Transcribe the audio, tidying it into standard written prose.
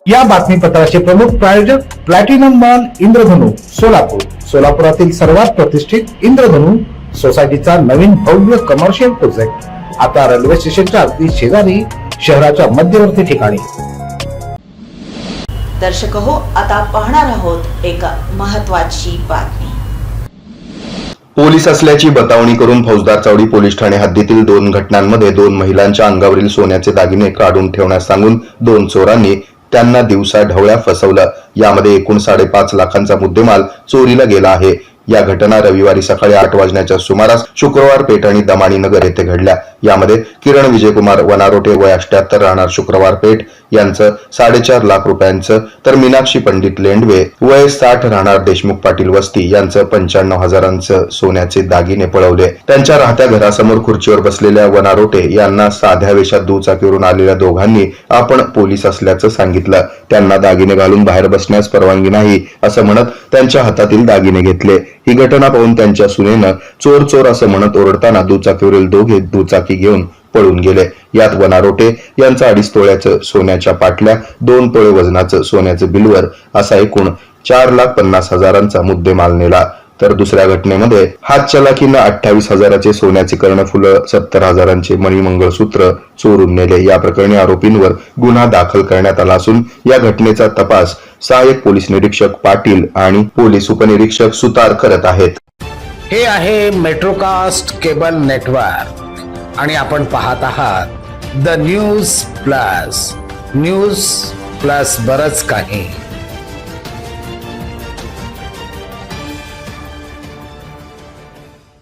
या बातमीपत्राचे प्रमुख प्रायोजक प्लॅटिनम मॉल इंद्रधनु सोलापूर. सोलापुरातील सर्वात प्रतिष्ठित इंद्रधनु सोसायटीचा नवीन भव्य कमर्शियल प्रोजेक्ट आता रेल्वे स्टेशनच्या अगदी शेजारी शहराच्या मध्यवर्ती ठिकाणी. दर्शक हो, आता पाहणार आहोत एक महत्त्वाची बातमी. पोलीस असल्याची बतावणी करून फौजदार चावडी पोलीस ठाणे हद्दीतील 2 घटनांमध्ये 2 महिलांच्या अंगावरील सोन्याचे दागिने काढून ठेवण्यास सांगून 2 चोरांनी त्यांना दिवसा ढवळ्या फसवलं. यामध्ये एकूण 5.5 लाखांचा मुद्देमाल चोरीला गेला आहे. या घटना रविवारी सकाळी 8 वाजण्याच्या सुमारास शुक्रवार पेठ आणि दमाणी नगर येथे घडल्या. यामध्ये किरण विजयकुमार वनारोटे वय 78 राहणार शुक्रवार पेठ यांचं 4.5 लाख रुपयांचं, तर मीनाक्षी पंडित लेंडवे वय 60 राहणार देशमुख पाटील वस्ती यांचं 95,000 सोन्याचे दागिने पळवले. त्यांच्या राहत्या घरासमोर खुर्चीवर बसलेल्या वनारोटे यांना साध्या वेशात दुचाकीवरून आलेल्या दोघांनी आपण पोलीस असल्याचं सांगितलं. त्यांना दागिने घालून बाहेर बसण्यास परवानगी नाही असं म्हणत त्यांच्या हातातील दागिने घेतले. ही घटना पाहून त्यांच्या सुनेनं चोर चोर असं म्हणत ओरडताना दुचाकीवरील दोघे दुचाकी घेऊन पळून गेले. यात वनारोटे यांचा 2.5 तोळ्याचं सोन्याच्या पाटल्या, 2 तोळे वजनाचं सोन्याचं बिल्वर असा एकूण 4,50,000 मुद्देमाल नेला. तर दुसऱ्या घटनेमध्ये हातचलाखीनं 28,000 सोन्याचे कर्णफुलं, 70,000 मणिमंगळसूत्र चोरून नेले. या प्रकरणी आरोपींवर गुन्हा दाखल करण्यात आला असून या घटनेचा तपास सहाय्यक पोलीस निरीक्षक पाटील आणि पोलीस उपनिरीक्षक सुतार करत आहेत. हे आहे मेट्रोकास्ट केबल नेटवर्क आणि आपण पाहत आहात द न्यूज प्लस बरच काही.